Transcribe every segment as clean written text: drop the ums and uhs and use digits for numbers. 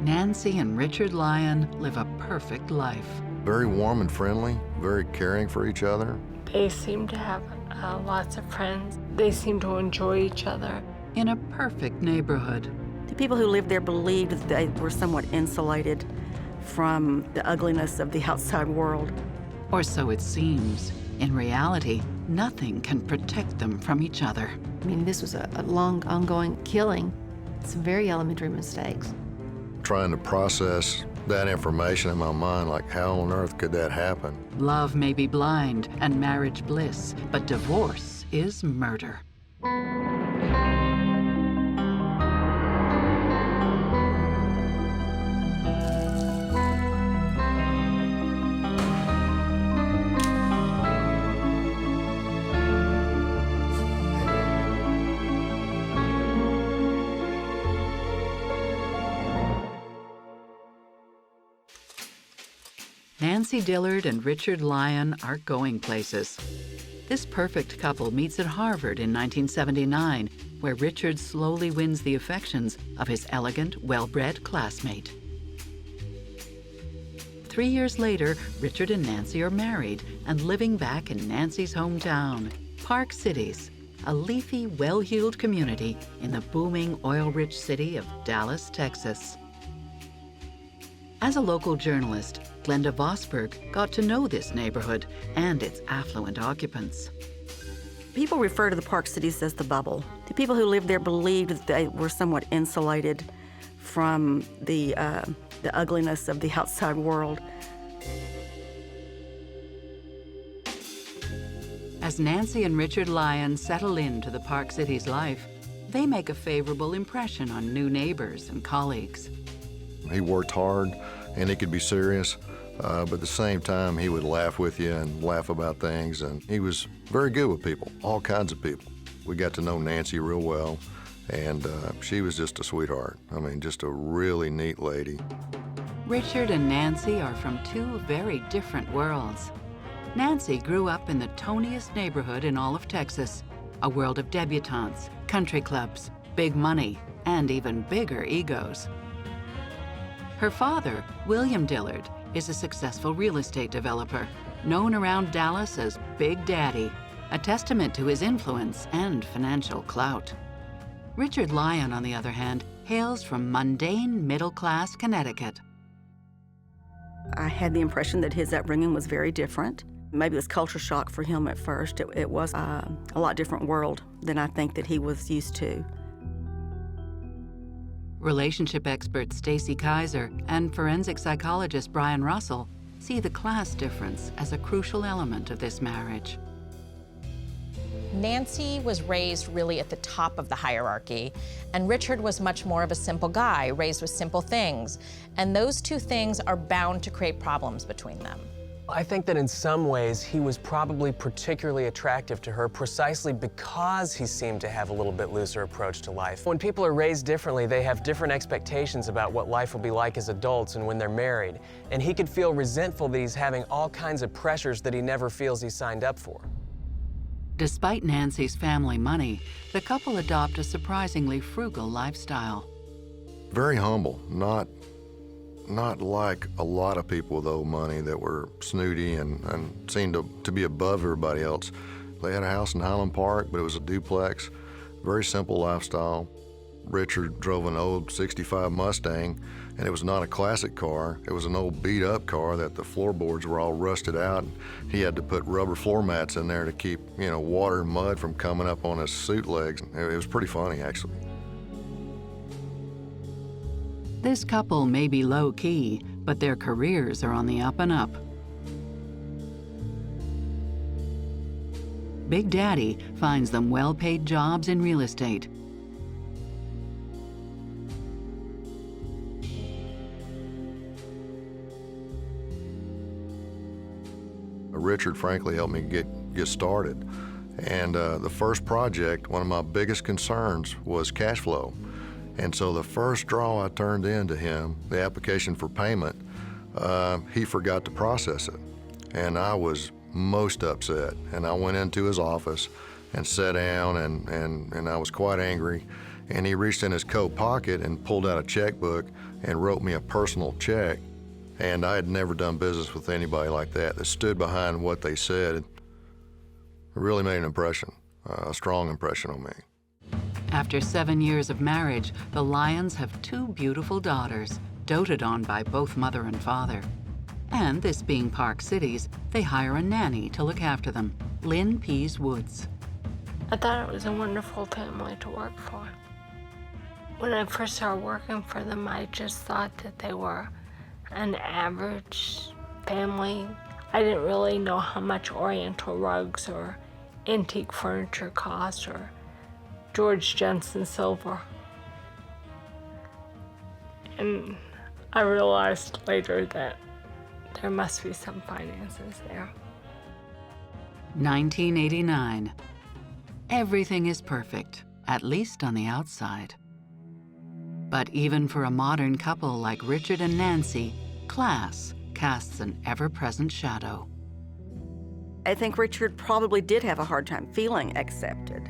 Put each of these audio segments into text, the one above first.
Nancy and Richard Lyon live a perfect life. Very warm and friendly, very caring for each other. They seem to have lots of friends. They seem to enjoy each other. In a perfect neighborhood. The people who lived there believed that they were somewhat insulated from the ugliness of the outside world. Or so it seems. In reality, nothing can protect them from each other. I mean, this was a long, ongoing killing. Some very elementary mistakes. Trying to process that information in my mind, like how on earth could that happen? Love may be blind and marriage bliss, but divorce is murder. Nancy Dillard and Richard Lyon are going places. This perfect couple meets at Harvard in 1979, where Richard slowly wins the affections of his elegant, well-bred classmate. 3 years later, Richard and Nancy are married and living back in Nancy's hometown, Park Cities, a leafy, well-heeled community in the booming, oil-rich city of Dallas, Texas. As a local journalist, Glenda Vosberg got to know this neighborhood and its affluent occupants. People refer to the Park Cities as the bubble. The people who lived there believed that they were somewhat insulated from the ugliness of the outside world. As Nancy and Richard Lyon settle into the Park Cities life, they make a favorable impression on new neighbors and colleagues. He worked hard and he could be serious, but at the same time he would laugh with you and laugh about things, and he was very good with people, all kinds of people. We got to know Nancy real well, and she was just a sweetheart. I mean, just a really neat lady. Richard and Nancy are from two very different worlds. Nancy grew up in the toniest neighborhood in all of Texas, a world of debutantes, country clubs, big money, and even bigger egos. Her father, William Dillard, is a successful real estate developer, known around Dallas as Big Daddy, a testament to his influence and financial clout. Richard Lyon, on the other hand, hails from mundane, middle-class Connecticut. I had the impression that his upbringing was very different. Maybe it was culture shock for him at first. It was a lot different world than I think that he was used to. Relationship expert Stacy Kaiser and forensic psychologist Brian Russell see the class difference as a crucial element of this marriage. Nancy was raised really at the top of the hierarchy, and Richard was much more of a simple guy, raised with simple things. And those two things are bound to create problems between them. I think that in some ways he was probably particularly attractive to her precisely because he seemed to have a little bit looser approach to life. When people are raised differently, they have different expectations about what life will be like as adults and when they're married. And he could feel resentful that he's having all kinds of pressures that he never feels he signed up for. Despite Nancy's family money, the couple adopt a surprisingly frugal lifestyle. Very humble, not like a lot of people with old money that were snooty and seemed to be above everybody else. They had a house in Highland Park, but it was a duplex, very simple lifestyle. Richard drove an old '65 Mustang, and it was not a classic car. It was an old beat-up car that the floorboards were all rusted out. He had to put rubber floor mats in there to keep, water and mud from coming up on his suit legs. It was pretty funny, actually. This couple may be low-key, but their careers are on the up and up. Big Daddy finds them well-paid jobs in real estate. Richard, frankly, helped me get started. And the first project, one of my biggest concerns was cash flow. And so the first draw I turned in to him, the application for payment, he forgot to process it. And I was most upset. And I went into his office and sat down, and I was quite angry. And he reached in his coat pocket and pulled out a checkbook and wrote me a personal check. And I had never done business with anybody like that stood behind what they said. It really made an impression, a strong impression on me. After 7 years of marriage, the Lyons have 2 beautiful daughters, doted on by both mother and father. And this being Park Cities, they hire a nanny to look after them, Lynn Pease Woods. I thought it was a wonderful family to work for. When I first started working for them, I just thought that they were an average family. I didn't really know how much Oriental rugs or antique furniture cost or George Jensen silver. And I realized later that there must be some finances there. 1989. Everything is perfect, at least on the outside. But even for a modern couple like Richard and Nancy, class casts an ever-present shadow. I think Richard probably did have a hard time feeling accepted.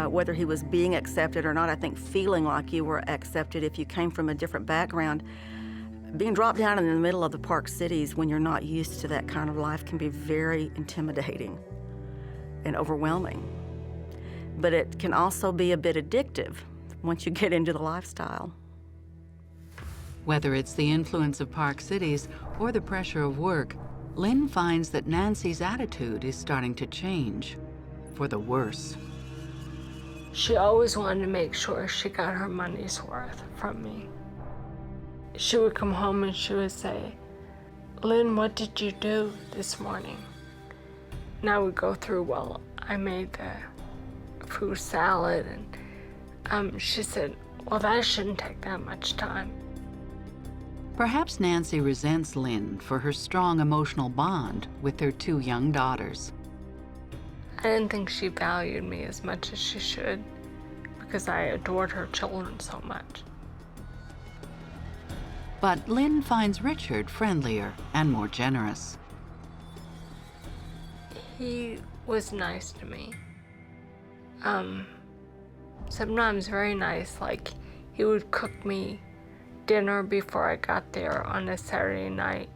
Whether he was being accepted or not, I think feeling like you were accepted if you came from a different background. Being dropped down in the middle of the Park Cities when you're not used to that kind of life can be very intimidating and overwhelming. But it can also be a bit addictive once you get into the lifestyle. Whether it's the influence of Park Cities or the pressure of work, Lynn finds that Nancy's attitude is starting to change, for the worse. She always wanted to make sure she got her money's worth from me. She would come home and she would say, "Lynn, what did you do this morning?" And I would go through, well, I made the fruit salad, and she said, well, that shouldn't take that much time. Perhaps Nancy resents Lynn for her strong emotional bond with their 2 young daughters. I didn't think she valued me as much as she should because I adored her children so much. But Lynn finds Richard friendlier and more generous. He was nice to me. Sometimes very nice, like he would cook me dinner before I got there on a Saturday night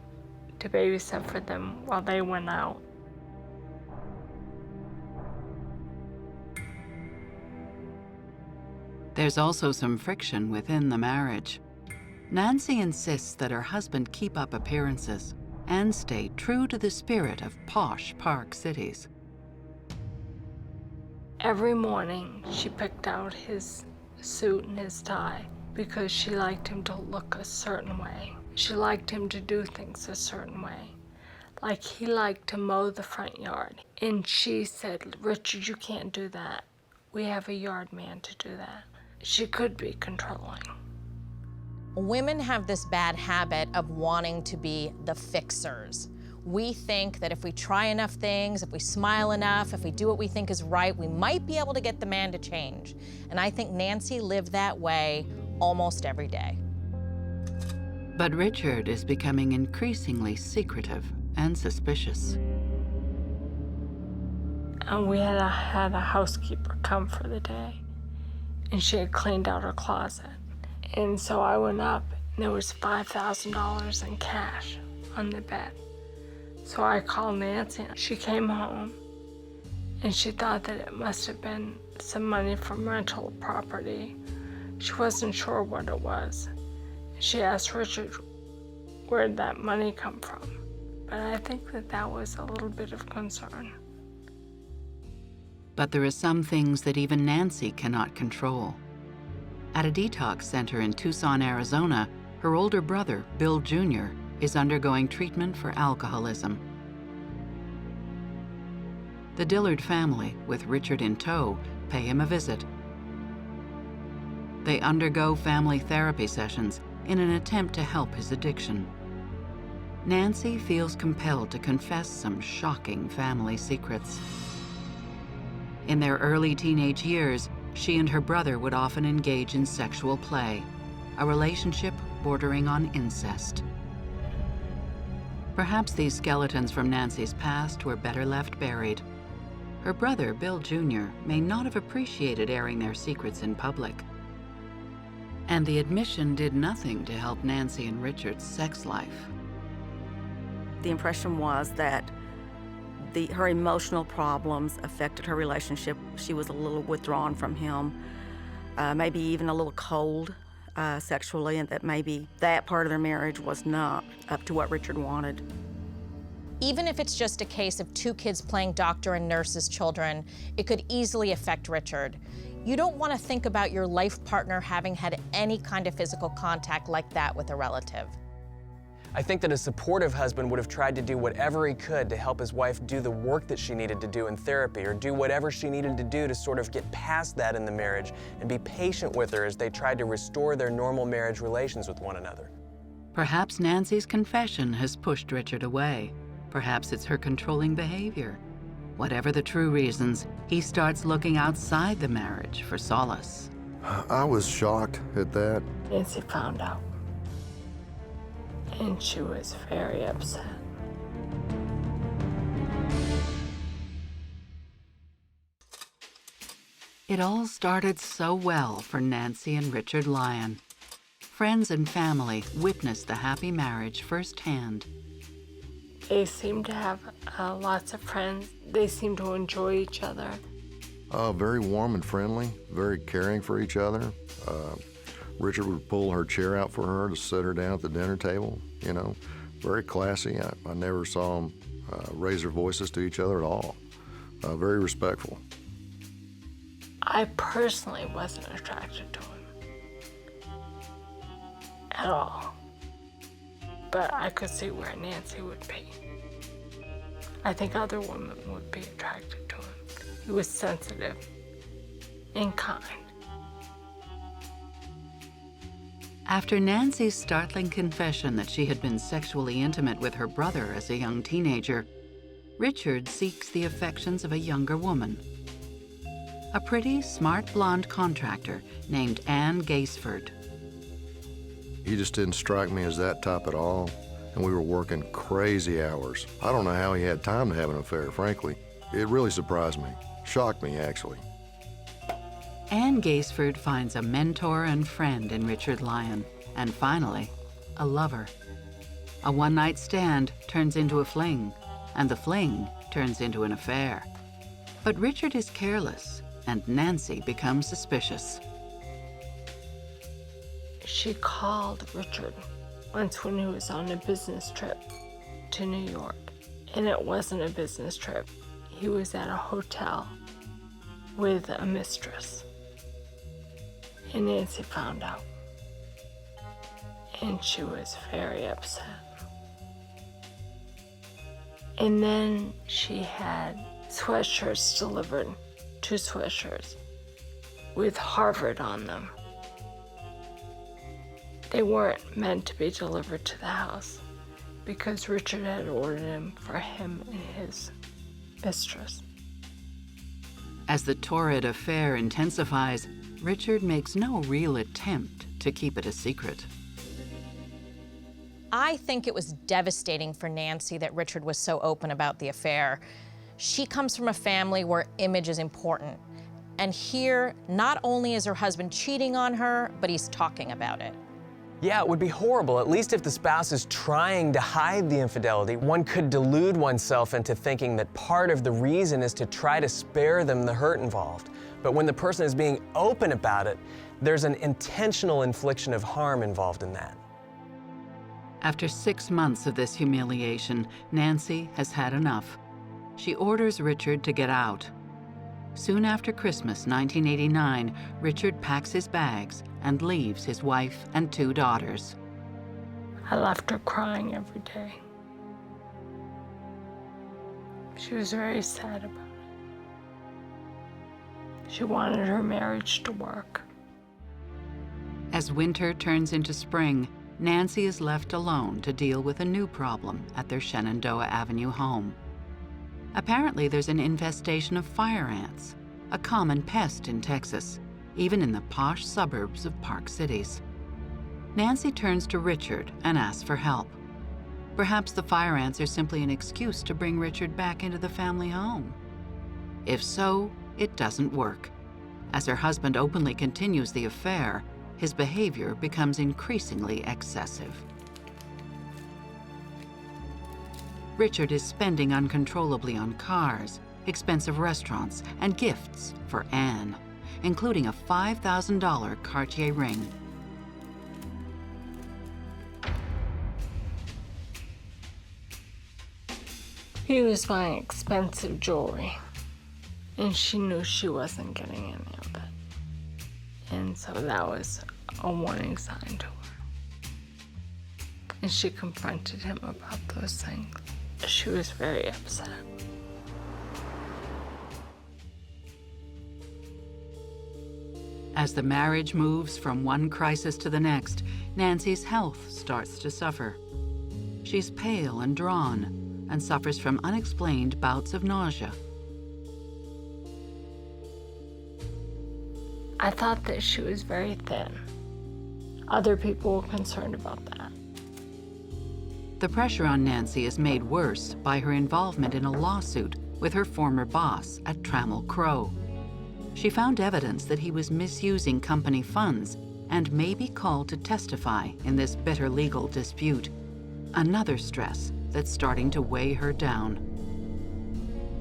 to babysit for them while they went out. There's also some friction within the marriage. Nancy insists that her husband keep up appearances and stay true to the spirit of posh Park Cities. Every morning, she picked out his suit and his tie because she liked him to look a certain way. She liked him to do things a certain way. Like he liked to mow the front yard. And she said, "Richard, you can't do that. We have a yard man to do that." She could be controlling. Women have this bad habit of wanting to be the fixers. We think that if we try enough things, if we smile enough, if we do what we think is right, we might be able to get the man to change. And I think Nancy lived that way almost every day. But Richard is becoming increasingly secretive and suspicious. And we had a housekeeper come for the day, and she had cleaned out her closet. And so I went up, and there was $5,000 in cash on the bed. So I called Nancy, and she came home, and she thought that it must have been some money from rental property. She wasn't sure what it was. She asked Richard, where did that money come from? But I think that was a little bit of concern. But there are some things that even Nancy cannot control. At a detox center in Tucson, Arizona, her older brother, Bill Jr., is undergoing treatment for alcoholism. The Dillard family, with Richard in tow, pay him a visit. They undergo family therapy sessions in an attempt to help his addiction. Nancy feels compelled to confess some shocking family secrets. In their early teenage years, she and her brother would often engage in sexual play, a relationship bordering on incest. Perhaps these skeletons from Nancy's past were better left buried. Her brother, Bill Jr., may not have appreciated airing their secrets in public. And the admission did nothing to help Nancy and Richard's sex life. The impression was that her emotional problems affected her relationship. She was a little withdrawn from him, maybe even a little cold sexually, and that maybe that part of their marriage was not up to what Richard wanted. Even if it's just a case of two kids playing doctor and nurse's children, it could easily affect Richard. You don't want to think about your life partner having had any kind of physical contact like that with a relative. I think that a supportive husband would have tried to do whatever he could to help his wife do the work that she needed to do in therapy, or do whatever she needed to do to sort of get past that in the marriage and be patient with her as they tried to restore their normal marriage relations with one another. Perhaps Nancy's confession has pushed Richard away. Perhaps it's her controlling behavior. Whatever the true reasons, he starts looking outside the marriage for solace. I was shocked at that. Nancy found out. And she was very upset. It all started so well for Nancy and Richard Lyon. Friends and family witnessed the happy marriage firsthand. They seemed to have lots of friends. They seemed to enjoy each other. Very warm and friendly, very caring for each other. Richard would pull her chair out for her to sit her down at the dinner table, you know. Very classy. I never saw them raise their voices to each other at all. Very respectful. I personally wasn't attracted to him at all. But I could see where Nancy would be. I think other women would be attracted to him. He was sensitive and kind. After Nancy's startling confession that she had been sexually intimate with her brother as a young teenager, Richard seeks the affections of a younger woman. A pretty, smart blonde contractor named Ann Gaisford. He just didn't strike me as that type at all, and we were working crazy hours. I don't know how he had time to have an affair, frankly. It really surprised me, shocked me, actually. Ann Gaisford finds a mentor and friend in Richard Lyon, and finally, a lover. A one-night stand turns into a fling, and the fling turns into an affair. But Richard is careless, and Nancy becomes suspicious. She called Richard once when he was on a business trip to New York. And it wasn't a business trip. He was at a hotel with a mistress. And Nancy found out. And she was very upset. And then she had sweatshirts delivered, 2 sweatshirts with Harvard on them. They weren't meant to be delivered to the house because Richard had ordered them for him and his mistress. As the torrid affair intensifies, Richard makes no real attempt to keep it a secret. I think it was devastating for Nancy that Richard was so open about the affair. She comes from a family where image is important. And here, not only is her husband cheating on her, but he's talking about it. Yeah, it would be horrible. At least if the spouse is trying to hide the infidelity, one could delude oneself into thinking that part of the reason is to try to spare them the hurt involved. But when the person is being open about it, there's an intentional infliction of harm involved in that. After 6 months of this humiliation, Nancy has had enough. She orders Richard to get out. Soon after Christmas 1989, Richard packs his bags and leaves his wife and 2 daughters. I left her crying every day. She was very sad about it. She wanted her marriage to work. As winter turns into spring, Nancy is left alone to deal with a new problem at their Shenandoah Avenue home. Apparently, there's an infestation of fire ants, a common pest in Texas, even in the posh suburbs of Park Cities. Nancy turns to Richard and asks for help. Perhaps the fire ants are simply an excuse to bring Richard back into the family home. If so, it doesn't work. As her husband openly continues the affair, his behavior becomes increasingly excessive. Richard is spending uncontrollably on cars, expensive restaurants, and gifts for Anne, including a $5,000 Cartier ring. He was buying expensive jewelry, and she knew she wasn't getting any of it. And so that was a warning sign to her. And she confronted him about those things. She was very upset. As the marriage moves from one crisis to the next, Nancy's health starts to suffer. She's pale and drawn, and suffers from unexplained bouts of nausea. I thought that she was very thin. Other people were concerned about that. The pressure on Nancy is made worse by her involvement in a lawsuit with her former boss at Trammell Crow. She found evidence that he was misusing company funds and may be called to testify in this bitter legal dispute. Another stress that's starting to weigh her down.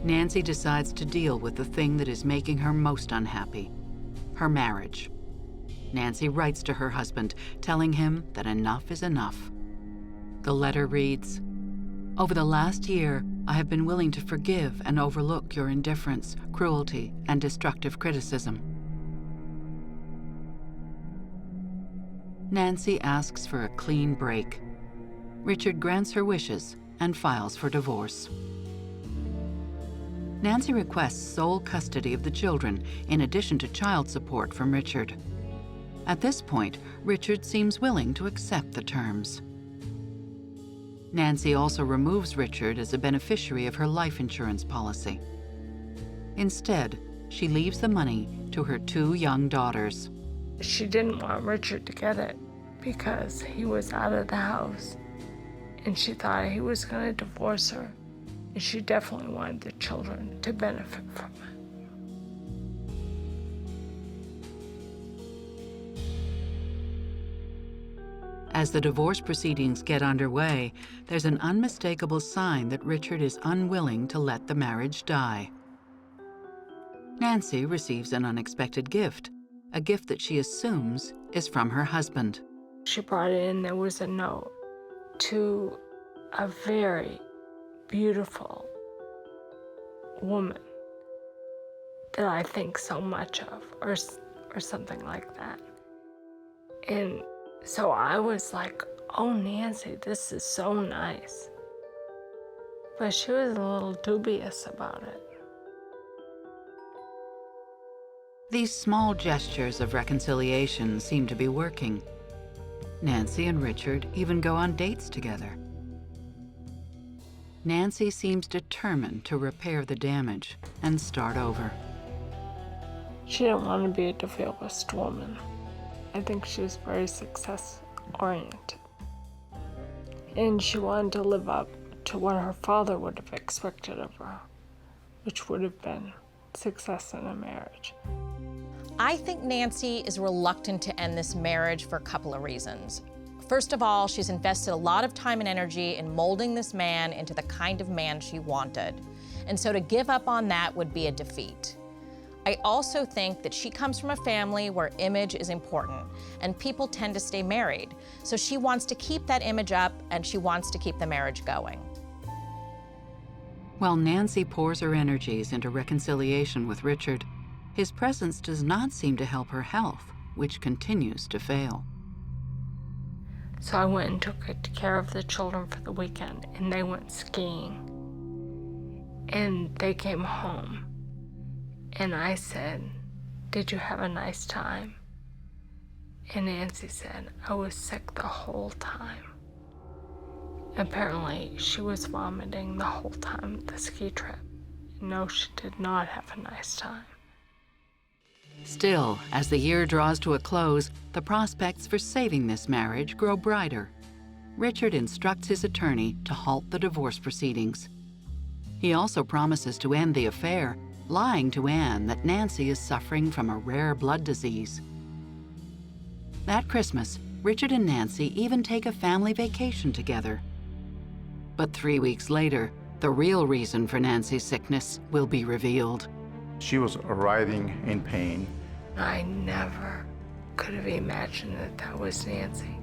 Nancy decides to deal with the thing that is making her most unhappy, her marriage. Nancy writes to her husband, telling him that enough is enough. The letter reads, "Over the last year, I have been willing to forgive and overlook your indifference, cruelty, and destructive criticism." Nancy asks for a clean break. Richard grants her wishes and files for divorce. Nancy requests sole custody of the children in addition to child support from Richard. At this point, Richard seems willing to accept the terms. Nancy also removes Richard as a beneficiary of her life insurance policy. Instead, she leaves the money to her 2 young daughters. She didn't want Richard to get it because he was out of the house. And she thought he was going to divorce her. And she definitely wanted the children to benefit from it. As the divorce proceedings get underway, there's an unmistakable sign that Richard is unwilling to let the marriage die. Nancy receives an unexpected gift, a gift that she assumes is from her husband. She brought it in, there was a note to a very beautiful woman that I think so much of, or something like that. And so I was like, oh, Nancy, this is so nice. But she was a little dubious about it. These small gestures of reconciliation seem to be working. Nancy and Richard even go on dates together. Nancy seems determined to repair the damage and start over. She didn't want to be a divorced woman. I think she was very success-oriented. And she wanted to live up to what her father would have expected of her, which would have been success in a marriage. I think Nancy is reluctant to end this marriage for a couple of reasons. First of all, she's invested a lot of time and energy in molding this man into the kind of man she wanted. And so to give up on that would be a defeat. I also think that she comes from a family where image is important and people tend to stay married. So she wants to keep that image up and she wants to keep the marriage going. While Nancy pours her energies into reconciliation with Richard, his presence does not seem to help her health, which continues to fail. So I went and took good care of the children for the weekend, and they went skiing. And they came home, and I said, "Did you have a nice time?" And Nancy said, "I was sick the whole time." Apparently, she was vomiting the whole time of the ski trip. No, she did not have a nice time. Still, as the year draws to a close, the prospects for saving this marriage grow brighter. Richard instructs his attorney to halt the divorce proceedings. He also promises to end the affair, lying to Anne that Nancy is suffering from a rare blood disease. That Christmas, Richard and Nancy even take a family vacation together. But 3 weeks later, the real reason for Nancy's sickness will be revealed. She was writhing in pain. I never could have imagined that that was Nancy.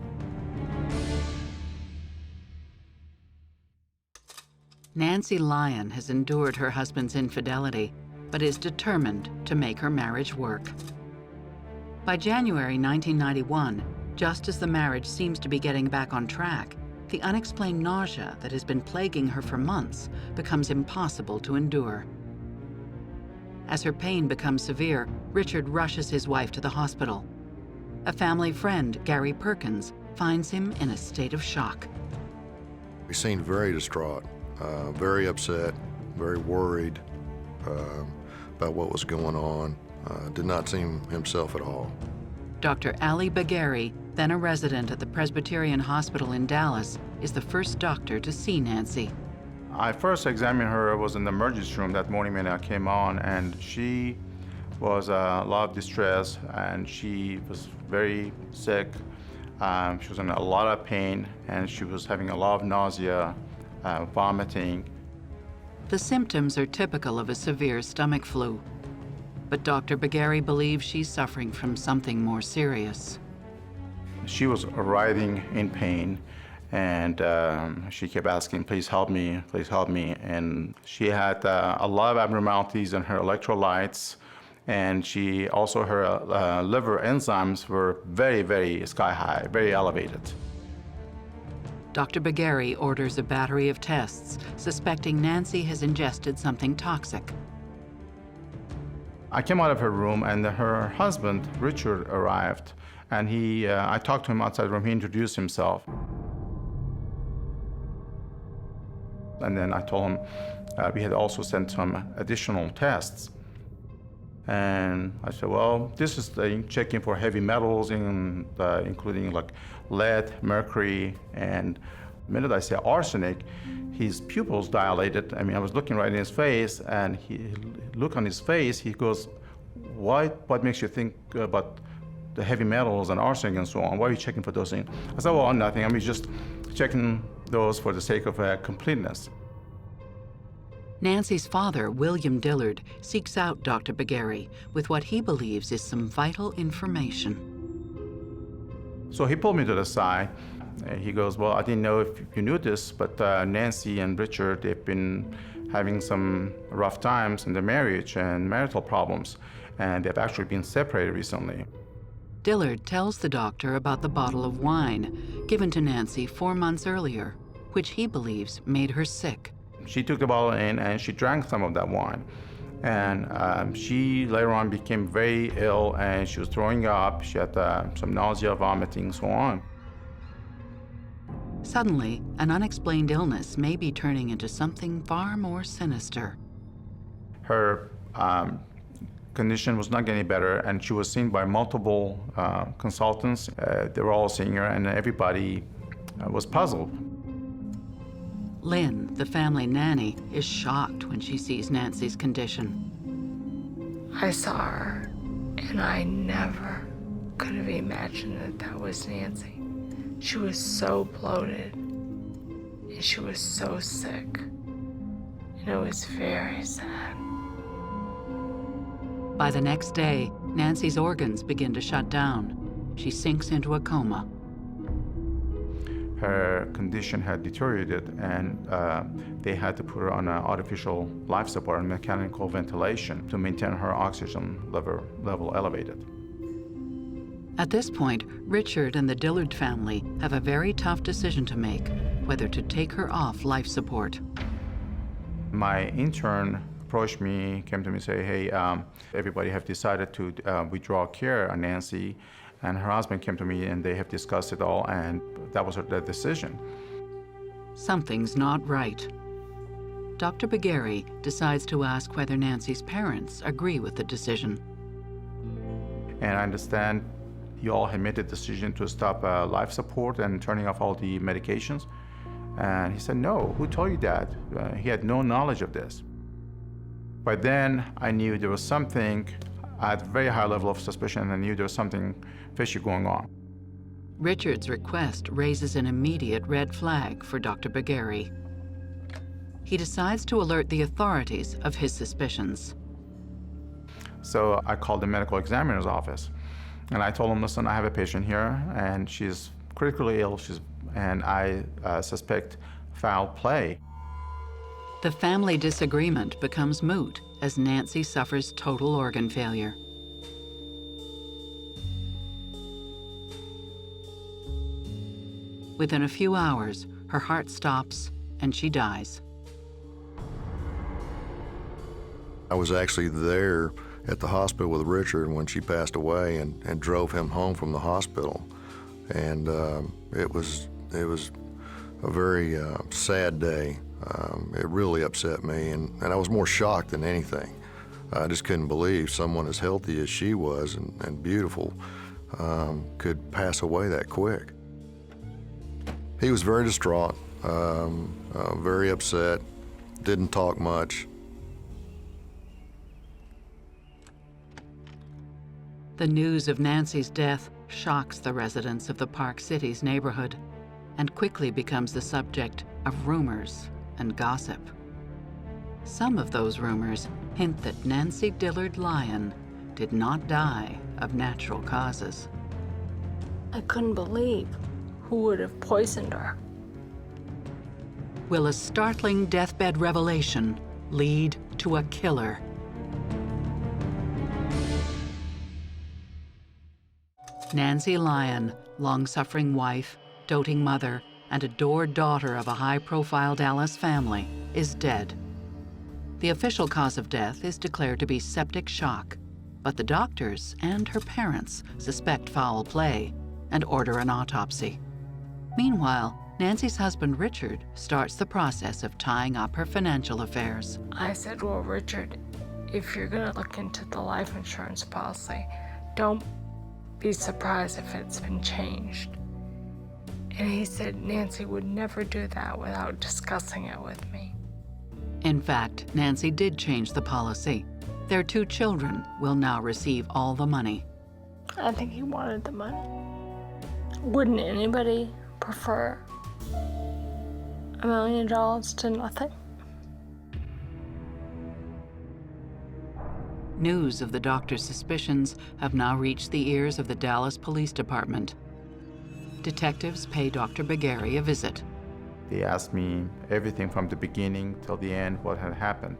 Nancy Lyon has endured her husband's infidelity, but is determined to make her marriage work. By January 1991, just as the marriage seems to be getting back on track, the unexplained nausea that has been plaguing her for months becomes impossible to endure. As her pain becomes severe, Richard rushes his wife to the hospital. A family friend, Gary Perkins, finds him in a state of shock. He seemed very distraught, very upset, very worried about what was going on. Did not seem himself at all. Dr. Ali Bagheri, then a resident at the Presbyterian Hospital in Dallas, is the first doctor to see Nancy. I first examined her, was in the emergency room that morning when I came on, and she was a lot of distress, and she was very sick. She was in a lot of pain, and she was having a lot of nausea, vomiting. The symptoms are typical of a severe stomach flu, but Dr. Bagheri believes she's suffering from something more serious. She was writhing in pain, and she kept asking, please help me, please help me. And she had a lot of abnormalities in her electrolytes, and she also, her liver enzymes were very, very sky high, very elevated. Dr. Bagheri orders a battery of tests, suspecting Nancy has ingested something toxic. I came out of her room, and her husband, Richard, arrived, and I talked to him outside the room. He introduced himself. And then I told him we had also sent some additional tests. And I said, well, this is checking for heavy metals, including like lead, mercury, and the minute I say arsenic, his pupils dilated. I mean, I was looking right in his face, and he look on his face, he goes, what makes you think about the heavy metals and arsenic and so on? Why are you checking for those things? I said, well, nothing. I mean, just checking those for the sake of completeness. Nancy's father, William Dillard, seeks out Dr. Bagheri with what he believes is some vital information. So he pulled me to the side. He goes, well, I didn't know if you knew this, but Nancy and Richard, they've been having some rough times in their marriage and marital problems, and they've actually been separated recently. Dillard tells the doctor about the bottle of wine given to Nancy 4 months earlier, which he believes made her sick. She took the bottle in and she drank some of that wine. And she later on became very ill, and she was throwing up. She had some nausea, vomiting, and so on. Suddenly, an unexplained illness may be turning into something far more sinister. Her condition was not getting better, and she was seen by multiple consultants. They were all seeing her, and everybody was puzzled. Lynn, the family nanny, is shocked when she sees Nancy's condition. I saw her, and I never could have imagined that that was Nancy. She was so bloated, and she was so sick, and it was very sad. By the next day, Nancy's organs begin to shut down. She sinks into a coma. Her condition had deteriorated, and they had to put her on an artificial life support and mechanical ventilation to maintain her oxygen level elevated. At this point, Richard and the Dillard family have a very tough decision to make, whether to take her off life support. My intern approached me, came to me and said, hey, everybody have decided to withdraw care on Nancy, and her husband came to me and they have discussed it all, and that was their decision. Something's not right. Dr. Bagheri decides to ask whether Nancy's parents agree with the decision. And I understand you all had made the decision to stop life support and turning off all the medications. And he said, no, who told you that? He had no knowledge of this. By then, I knew there was something, I had a very high level of suspicion, and I knew there was something fishy going on. Richard's request raises an immediate red flag for Dr. Bagari. He decides to alert the authorities of his suspicions. So I called the medical examiner's office, and I told him, listen, I have a patient here, and she's critically ill, and I suspect foul play. The family disagreement becomes moot as Nancy suffers total organ failure. Within a few hours, her heart stops and she dies. I was actually there at the hospital with Richard when she passed away and drove him home from the hospital. And it was a very sad day. It really upset me, and I was more shocked than anything. I just couldn't believe someone as healthy as she was and beautiful could pass away that quick. He was very distraught, very upset, didn't talk much. The news of Nancy's death shocks the residents of the Park Cities neighborhood and quickly becomes the subject of rumors and gossip. Some of those rumors hint that Nancy Dillard Lyon did not die of natural causes. I couldn't believe who would have poisoned her. Will a startling deathbed revelation lead to a killer? Nancy Lyon, long-suffering wife, doting mother, and adored daughter of a high-profile Dallas family, is dead. The official cause of death is declared to be septic shock, but the doctors and her parents suspect foul play and order an autopsy. Meanwhile, Nancy's husband Richard starts the process of tying up her financial affairs. I said, well, Richard, if you're gonna look into the life insurance policy, don't be surprised if it's been changed. And he said Nancy would never do that without discussing it with me. In fact, Nancy did change the policy. Their 2 children will now receive all the money. I think he wanted the money. Wouldn't anybody prefer $1 million to nothing? News of the doctor's suspicions have now reached the ears of the Dallas Police Department. Detectives pay Dr. Bagari a visit. They asked me everything from the beginning till the end, what had happened.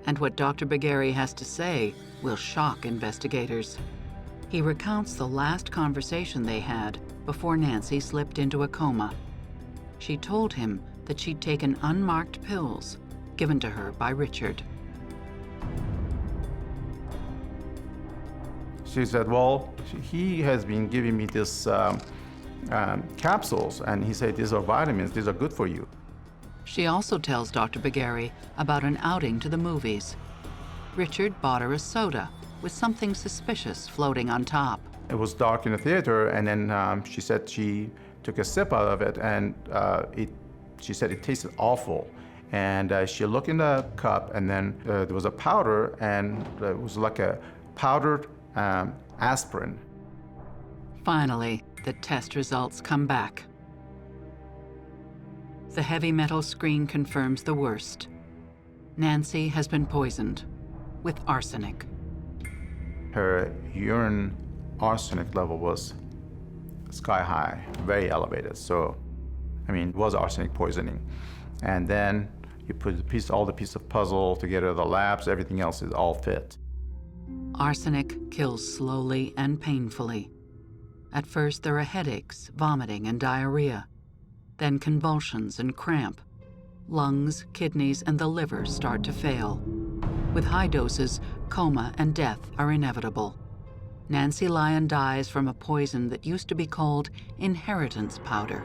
And what Dr. Bagari has to say will shock investigators. He recounts the last conversation they had before Nancy slipped into a coma. She told him that she'd taken unmarked pills given to her by Richard. She said, well, he has been giving me this capsules, and he said, these are vitamins, these are good for you. She also tells Dr. Bagari about an outing to the movies. Richard bought her a soda with something suspicious floating on top. It was dark in the theater, and then she said she took a sip out of it, and she said it tasted awful. And she looked in the cup, and then there was a powder, and it was like a powdered aspirin. Finally, the test results come back. The heavy metal screen confirms the worst. Nancy has been poisoned with arsenic. Her urine arsenic level was sky high, very elevated. So, I mean, it was arsenic poisoning. And then you put all the pieces of puzzle together, the labs, everything else is all fit. Arsenic kills slowly and painfully. At first, there are headaches, vomiting, and diarrhea. Then convulsions and cramp. Lungs, kidneys, and the liver start to fail. With high doses, coma and death are inevitable. Nancy Lyon dies from a poison that used to be called inheritance powder.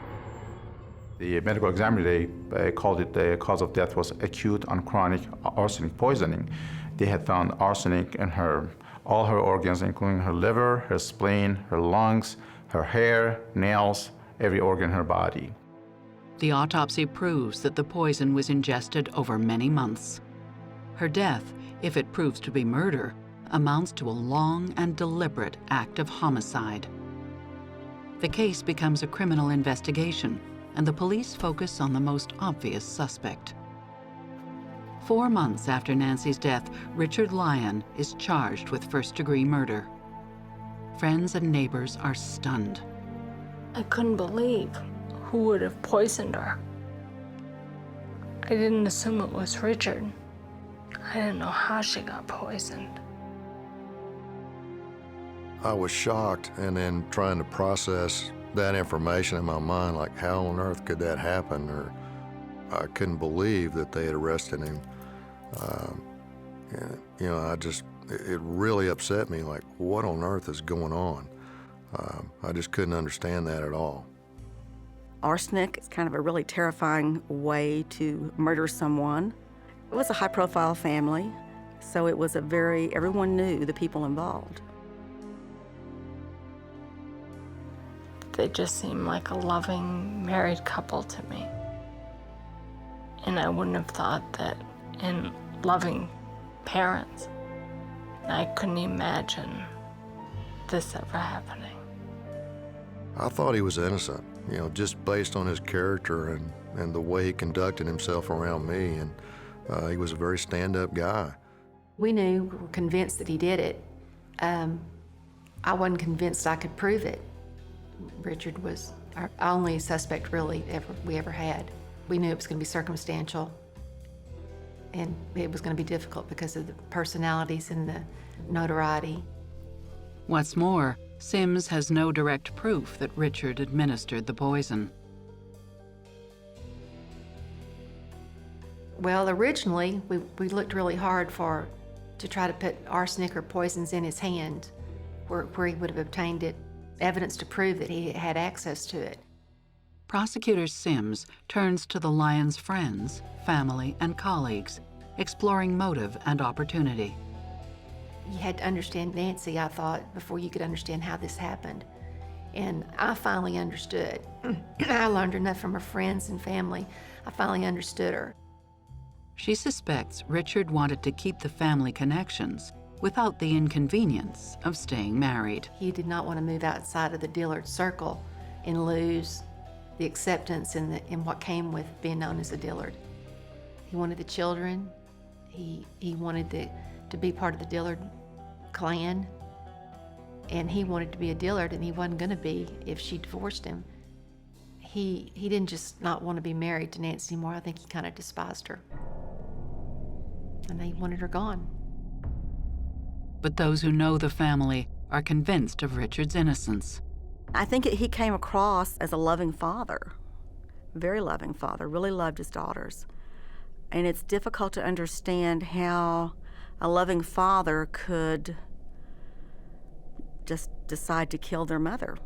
The medical examiner, they called it the cause of death was acute on chronic arsenic poisoning. They had found arsenic in all her organs, including her liver, her spleen, her lungs, her hair, nails, every organ in her body. The autopsy proves that the poison was ingested over many months. Her death, if it proves to be murder, amounts to a long and deliberate act of homicide. The case becomes a criminal investigation, and the police focus on the most obvious suspect. 4 months after Nancy's death, Richard Lyon is charged with first-degree murder. Friends and neighbors are stunned. I couldn't believe who would have poisoned her. I didn't assume it was Richard. I didn't know how she got poisoned. I was shocked, and then trying to process that information in my mind, like how on earth could that happen? Or I couldn't believe that they had arrested him. You know, it really upset me, like what on earth is going on? I just couldn't understand that at all. Arsenic is kind of a really terrifying way to murder someone. It was a high-profile family, so it was everyone knew the people involved. They just seemed like a loving married couple to me. And I wouldn't have thought that in loving parents, I couldn't imagine this ever happening. I thought he was innocent, you know, just based on his character and the way he conducted himself around me. And he was a very stand-up guy. We we were convinced that he did it. I wasn't convinced I could prove it. Richard was our only suspect really we ever had. We knew it was going to be circumstantial, and it was going to be difficult because of the personalities and the notoriety. What's more, Sims has no direct proof that Richard administered the poison. Well, originally, we looked really hard to try to put arsenic or poisons in his hand where he would have obtained it, evidence to prove that he had access to it. Prosecutor Sims turns to the Lyons' friends, family, and colleagues, exploring motive and opportunity. You had to understand Nancy, I thought, before you could understand how this happened. And I finally understood. I learned enough from her friends and family. I finally understood her. She suspects Richard wanted to keep the family connections without the inconvenience of staying married. He did not want to move outside of the Dillard circle and lose the acceptance in what came with being known as a Dillard. He wanted the children. He wanted to be part of the Dillard clan, and he wanted to be a Dillard, and he wasn't going to be if she divorced him. He didn't just not want to be married to Nancy anymore. I think he kind of despised her, and he wanted her gone. But those who know the family are convinced of Richard's innocence. I think he came across as a loving father, very loving father, really loved his daughters. And it's difficult to understand how a loving father could just decide to kill their mother.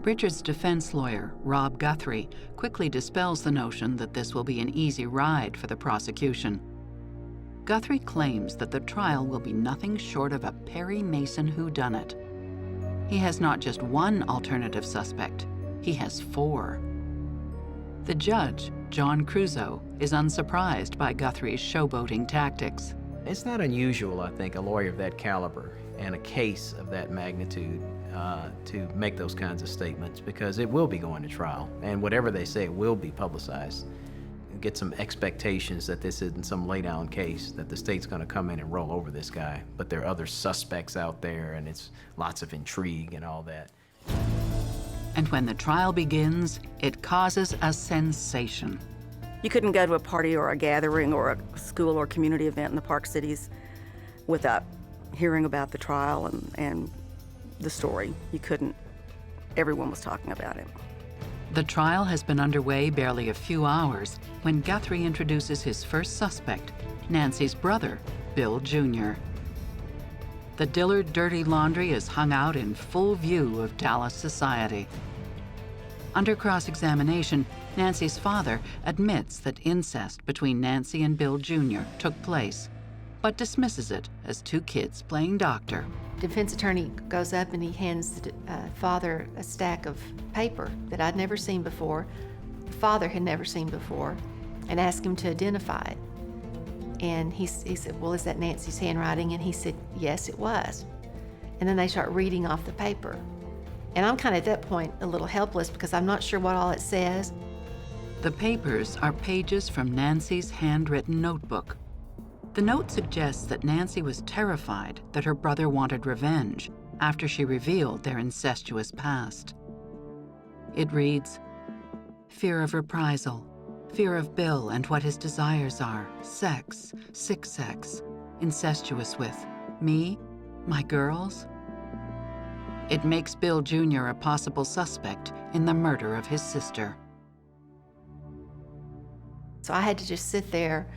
Richard's defense lawyer, Rob Guthrie, quickly dispels the notion that this will be an easy ride for the prosecution. Guthrie claims that the trial will be nothing short of a Perry Mason whodunit. He has not just one alternative suspect, he has 4. The judge, John Crusoe, is unsurprised by Guthrie's showboating tactics. It's not unusual, I think, a lawyer of that caliber and a case of that magnitude to make those kinds of statements, because it will be going to trial, and whatever they say will be publicized. Get some expectations that this isn't some lay-down case, that the state's going to come in and roll over this guy, but there are other suspects out there, and it's lots of intrigue and all that. And when the trial begins, it causes a sensation. You couldn't go to a party or a gathering or a school or community event in the Park Cities without hearing about the trial and the story. You couldn't. Everyone was talking about it. The trial has been underway barely a few hours when Guthrie introduces his first suspect, Nancy's brother, Bill Jr. The Dillard dirty laundry is hung out in full view of Dallas society. Under cross-examination, Nancy's father admits that incest between Nancy and Bill Jr. took place, but dismisses it as 2 kids playing doctor. Defense attorney goes up and he hands the father a stack of paper that I'd never seen before, the father had never seen before, and asked him to identify it. And he said, well, is that Nancy's handwriting? And he said, yes, it was. And then they start reading off the paper. And I'm kind of at that point a little helpless because I'm not sure what all it says. The papers are pages from Nancy's handwritten notebook. The note suggests that Nancy was terrified that her brother wanted revenge after she revealed their incestuous past. It reads, "Fear of reprisal, fear of Bill and what his desires are, sex, sick sex, incestuous with me, my girls." It makes Bill Jr. a possible suspect in the murder of his sister. So I had to just sit there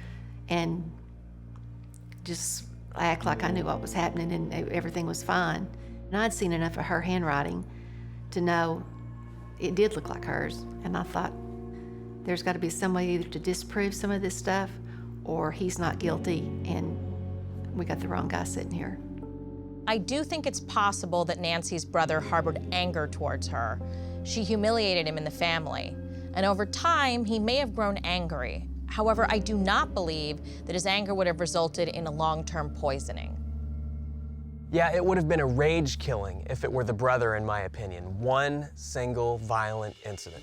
and just act like I knew what was happening and everything was fine. And I'd seen enough of her handwriting to know it did look like hers. And I thought, there's got to be some way either to disprove some of this stuff or he's not guilty and we got the wrong guy sitting here. I do think it's possible that Nancy's brother harbored anger towards her. She humiliated him in the family. And over time, he may have grown angry. However, I do not believe that his anger would have resulted in a long-term poisoning. Yeah, it would have been a rage killing if it were the brother, in my opinion. One single violent incident.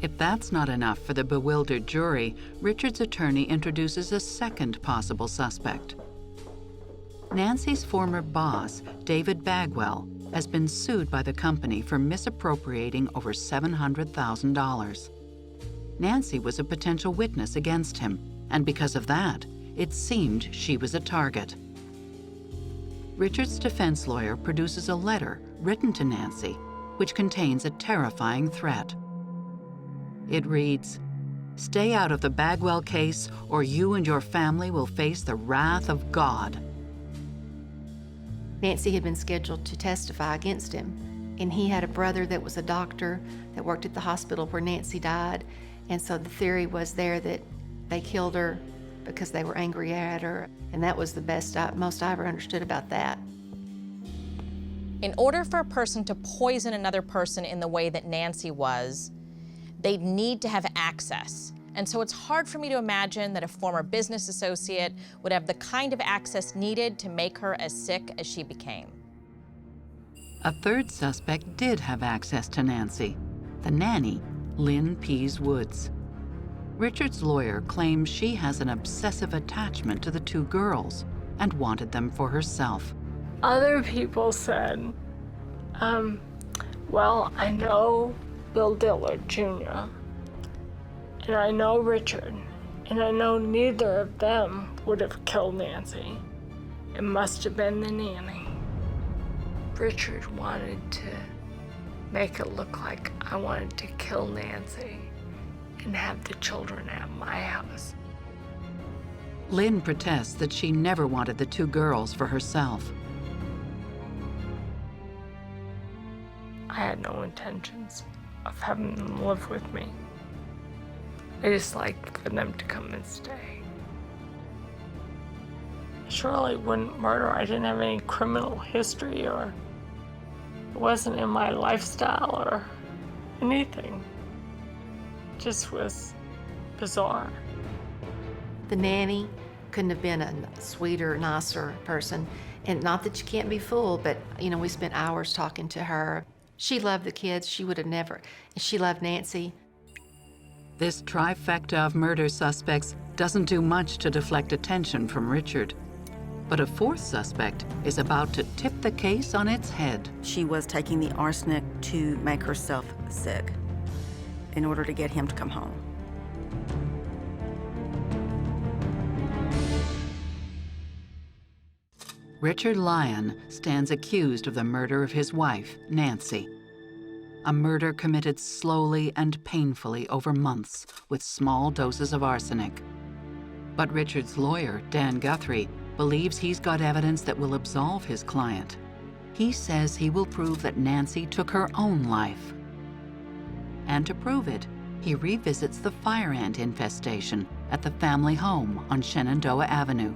If that's not enough for the bewildered jury, Richard's attorney introduces a second possible suspect. Nancy's former boss, David Bagwell, has been sued by the company for misappropriating over $700,000. Nancy was a potential witness against him, and because of that, it seemed she was a target. Richard's defense lawyer produces a letter written to Nancy, which contains a terrifying threat. It reads, "Stay out of the Bagwell case, or you and your family will face the wrath of God." Nancy had been scheduled to testify against him, and he had a brother that was a doctor that worked at the hospital where Nancy died, and so the theory was there that they killed her because they were angry at her, and that was the most I ever understood about that. In order for a person to poison another person in the way that Nancy was, they'd need to have access. And so it's hard for me to imagine that a former business associate would have the kind of access needed to make her as sick as she became. A third suspect did have access to Nancy, the nanny, Lynn Pease Woods. Richard's lawyer claims she has an obsessive attachment to the two girls and wanted them for herself. Other people said, well, I know Bill Dillard Jr., and I know Richard, and I know neither of them would have killed Nancy. It must have been the nanny. Richard wanted to make it look like I wanted to kill Nancy and have the children at my house. Lynn protests that she never wanted the two girls for herself. I had no intentions of having them live with me. I just liked for them to come and stay. I surely wouldn't murder. I didn't have any criminal history, or it wasn't in my lifestyle or anything. It just was bizarre. The nanny couldn't have been a sweeter, nicer person. And not that you can't be fooled, but we spent hours talking to her. She loved the kids. She would have never. She loved Nancy. This trifecta of murder suspects doesn't do much to deflect attention from Richard. But a fourth suspect is about to tip the case on its head. She was taking the arsenic to make herself sick in order to get him to come home. Richard Lyon stands accused of the murder of his wife, Nancy. A murder committed slowly and painfully over months with small doses of arsenic. But Richard's lawyer, Dan Guthrie, believes he's got evidence that will absolve his client. He says he will prove that Nancy took her own life. And to prove it, he revisits the fire ant infestation at the family home on Shenandoah Avenue.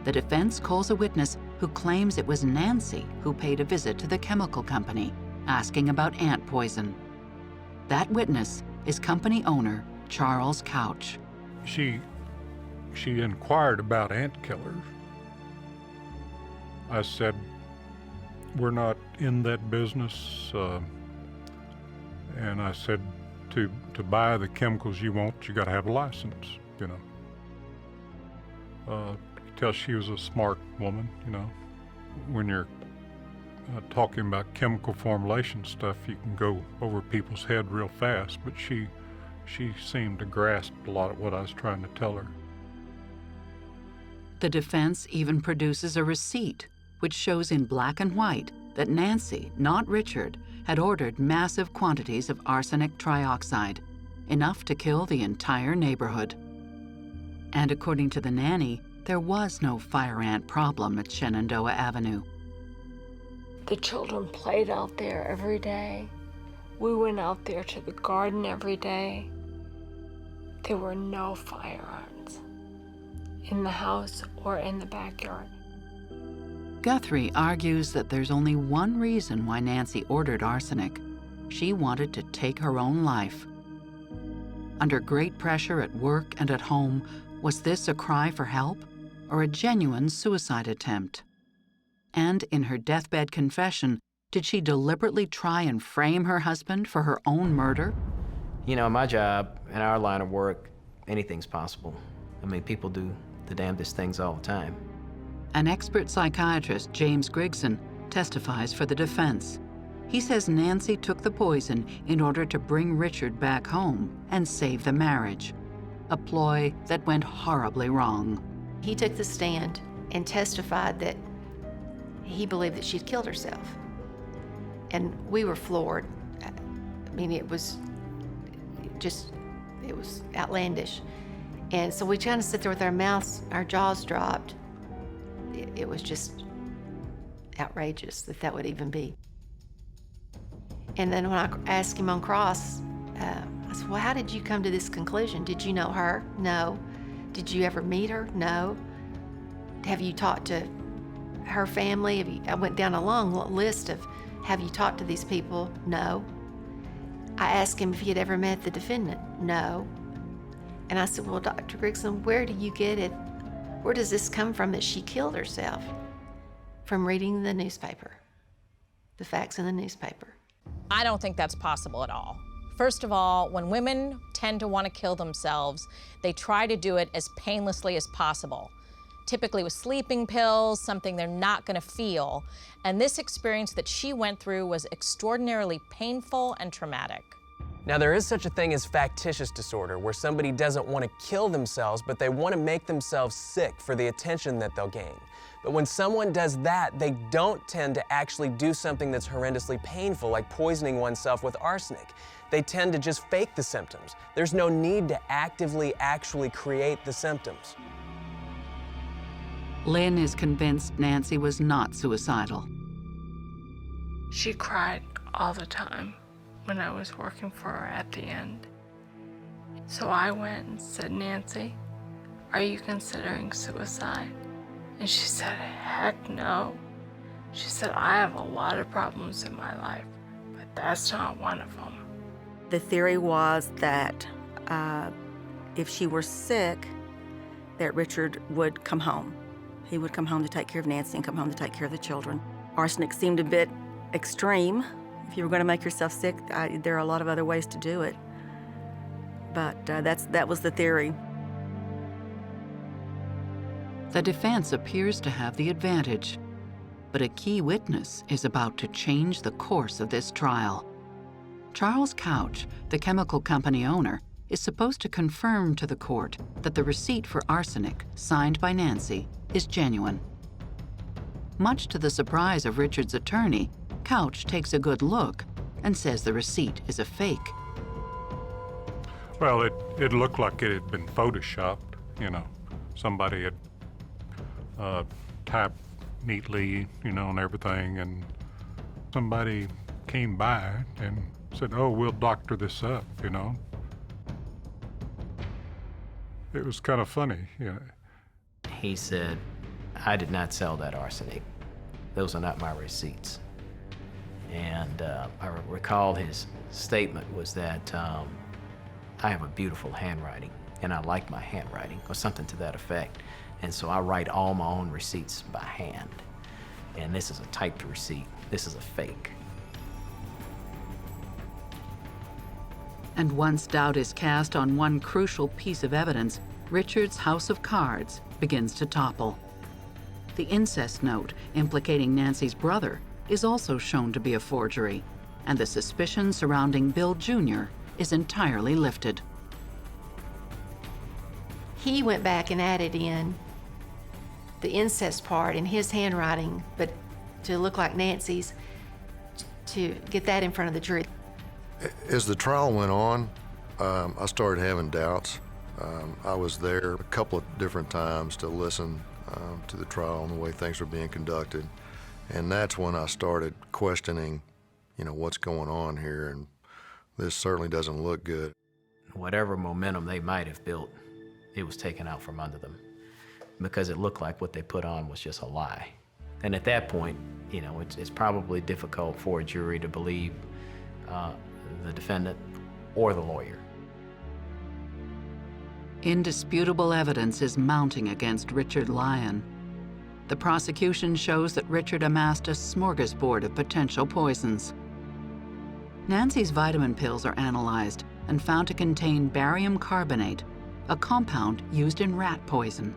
The defense calls a witness who claims it was Nancy who paid a visit to the chemical company, asking about ant poison. That witness is company owner Charles Couch. She inquired about ant killers. I said, we're not in that business. And I said, to buy the chemicals you want, you got to have a license, you know. You could tell she was a smart woman, you know. When you're talking about chemical formulation stuff, you can go over people's head real fast, but she seemed to grasp a lot of what I was trying to tell her. The defense even produces a receipt, which shows in black and white that Nancy, not Richard, had ordered massive quantities of arsenic trioxide, enough to kill the entire neighborhood. And according to the nanny, there was no fire ant problem at Shenandoah Avenue. The children played out there every day. We went out there to the garden every day. There were no fire ants in the house or in the backyard. Guthrie argues that there's only one reason why Nancy ordered arsenic. She wanted to take her own life. Under great pressure at work and at home, was this a cry for help or a genuine suicide attempt? And in her deathbed confession, did she deliberately try and frame her husband for her own murder? You know, my job, in our line of work, anything's possible. I mean, people do the damnedest things all the time. An expert psychiatrist, James Grigson, testifies for the defense. He says Nancy took the poison in order to bring Richard back home and save the marriage, a ploy that went horribly wrong. He took the stand and testified that he believed that she'd killed herself. And we were floored. I mean, it was outlandish. And so we kind of sit there with our mouths, our jaws dropped. It was just outrageous that would even be. And then when I asked him on cross, I said, well, how did you come to this conclusion? Did you know her? No. Did you ever meet her? No. Have you talked to her family? I went down a long list of, have you talked to these people? No. I asked him if he had ever met the defendant. No. And I said, well, Dr. Grigson, where do you get it? Where does this come from that she killed herself? From reading the newspaper, the facts in the newspaper. I don't think that's possible at all. First of all, when women tend to want to kill themselves, they try to do it as painlessly as possible, typically with sleeping pills, something they're not going to feel. And this experience that she went through was extraordinarily painful and traumatic. Now, there is such a thing as factitious disorder, where somebody doesn't want to kill themselves, but they want to make themselves sick for the attention that they'll gain. But when someone does that, they don't tend to actually do something that's horrendously painful, like poisoning oneself with arsenic. They tend to just fake the symptoms. There's no need to actively actually create the symptoms. Lynn is convinced Nancy was not suicidal. She cried all the time when I was working for her at the end. So I went and said, Nancy, are you considering suicide? And she said, heck no. She said, I have a lot of problems in my life, but that's not one of them. The theory was that if she were sick, that Richard would come home. He would come home to take care of Nancy and come home to take care of the children. Arsenic seemed a bit extreme. If you were going to make yourself sick, there are a lot of other ways to do it. But that was the theory. The defense appears to have the advantage, but a key witness is about to change the course of this trial. Charles Couch, the chemical company owner, is supposed to confirm to the court that the receipt for arsenic, signed by Nancy, is genuine. Much to the surprise of Richard's attorney, Couch takes a good look and says the receipt is a fake. Well, it looked like it had been photoshopped, you know. Somebody had typed neatly, you know, and everything, and somebody came by and said, oh, we'll doctor this up, you know. It was kind of funny, you know. He said, I did not sell that arsenic. Those are not my receipts. And I recall his statement was that I have a beautiful handwriting, and I like my handwriting, or something to that effect. And so I write all my own receipts by hand. And this is a typed receipt. this is a fake. And once doubt is cast on one crucial piece of evidence, Richard's house of cards begins to topple. The incest note implicating Nancy's brother is also shown to be a forgery, and the suspicion surrounding Bill Jr. is entirely lifted. He went back and added in the incest part in his handwriting, but to look like Nancy's, to get that in front of the jury. As the trial went on, I started having doubts. I was there a couple of different times to listen to the trial and the way things were being conducted. And that's when I started questioning, what's going on here, and this certainly doesn't look good. Whatever momentum they might have built, it was taken out from under them because it looked like what they put on was just a lie. And at that point, it's probably difficult for a jury to believe the defendant or the lawyer. Indisputable evidence is mounting against Richard Lyon. The prosecution shows that Richard amassed a smorgasbord of potential poisons. Nancy's vitamin pills are analyzed and found to contain barium carbonate, a compound used in rat poison.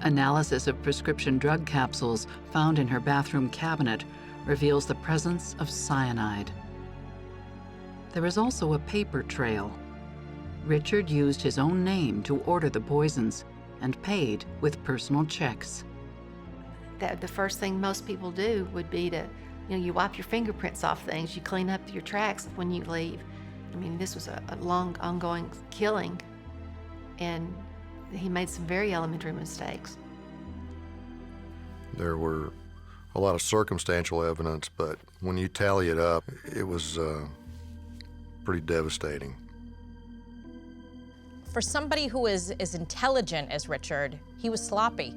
Analysis of prescription drug capsules found in her bathroom cabinet reveals the presence of cyanide. There is also a paper trail. Richard used his own name to order the poisons and paid with personal checks. The first thing most people do would be to, you wipe your fingerprints off things, you clean up your tracks when you leave. I mean, this was a long, ongoing killing, and he made some very elementary mistakes. There were a lot of circumstantial evidence, but when you tally it up, it was pretty devastating. For somebody who is as intelligent as Richard, he was sloppy.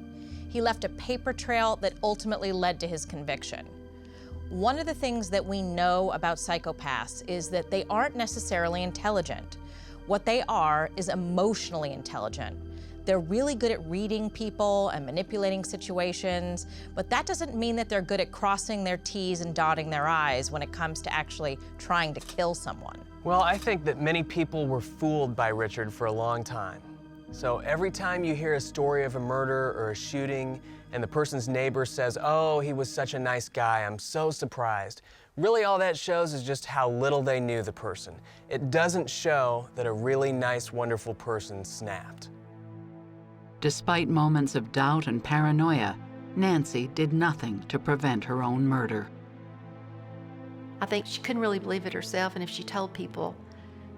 He left a paper trail that ultimately led to his conviction. One of the things that we know about psychopaths is that they aren't necessarily intelligent. What they are is emotionally intelligent. They're really good at reading people and manipulating situations, but that doesn't mean that they're good at crossing their T's and dotting their I's when it comes to actually trying to kill someone. Well, I think that many people were fooled by Richard for a long time. So every time you hear a story of a murder or a shooting and the person's neighbor says, "Oh, he was such a nice guy, I'm so surprised," really all that shows is just how little they knew the person. It doesn't show that a really nice, wonderful person snapped. Despite moments of doubt and paranoia, Nancy did nothing to prevent her own murder. I think she couldn't really believe it herself, and if she told people,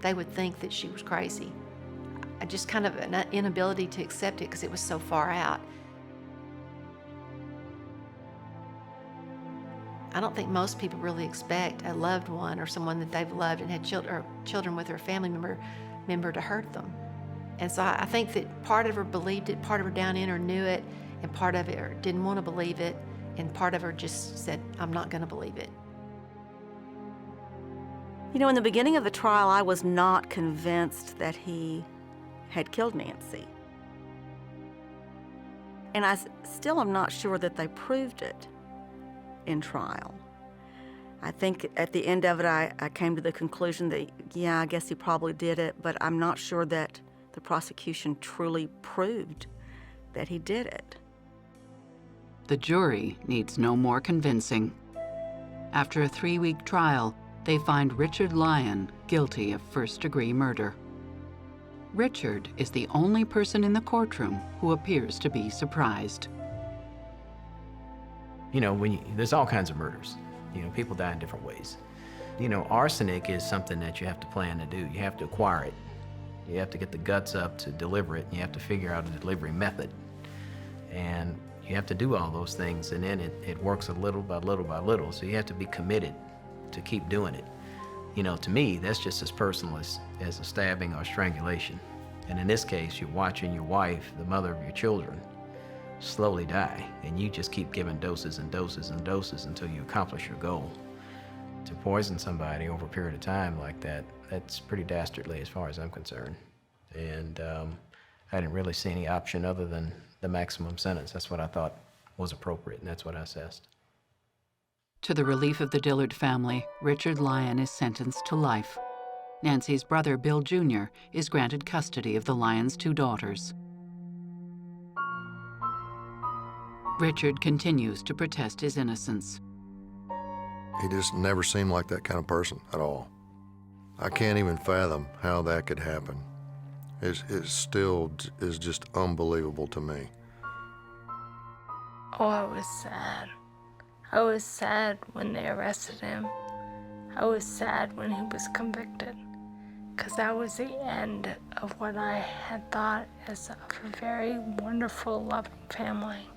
they would think that she was crazy. Just kind of an inability to accept it because it was so far out. I don't think most people really expect a loved one or someone that they've loved and had children with, or a family member to hurt them. And so I think that part of her believed it, part of her down in her knew it, and part of her didn't want to believe it, and part of her just said, "I'm not going to believe it." In the beginning of the trial, I was not convinced that he had killed Nancy. And I still am not sure that they proved it in trial. I think at the end of it, I came to the conclusion that, yeah, I guess he probably did it, but I'm not sure that the prosecution truly proved that he did it. The jury needs no more convincing. After a 3-week trial, they find Richard Lyon guilty of first-degree murder. Richard is the only person in the courtroom who appears to be surprised. There's all kinds of murders. People die in different ways. Arsenic is something that you have to plan to do. You have to acquire it. You have to get the guts up to deliver it. You have to figure out a delivery method. And you have to do all those things, and then it works a little by little by little. So you have to be committed to keep doing it. To me, that's just as personal as a stabbing or strangulation. And in this case, you're watching your wife, the mother of your children, slowly die, and you just keep giving doses and doses and doses until you accomplish your goal. To poison somebody over a period of time like that, that's pretty dastardly as far as I'm concerned. And I didn't really see any option other than the maximum sentence. That's what I thought was appropriate, and that's what I assessed. To the relief of the Dillard family, Richard Lyon is sentenced to life. Nancy's brother, Bill Jr., is granted custody of the Lyons' 2 daughters. Richard continues to protest his innocence. He just never seemed like that kind of person at all. I can't even fathom how that could happen. It still is just unbelievable to me. Oh, I was sad. I was sad when they arrested him. I was sad when he was convicted, because that was the end of what I had thought as a very wonderful, loving family.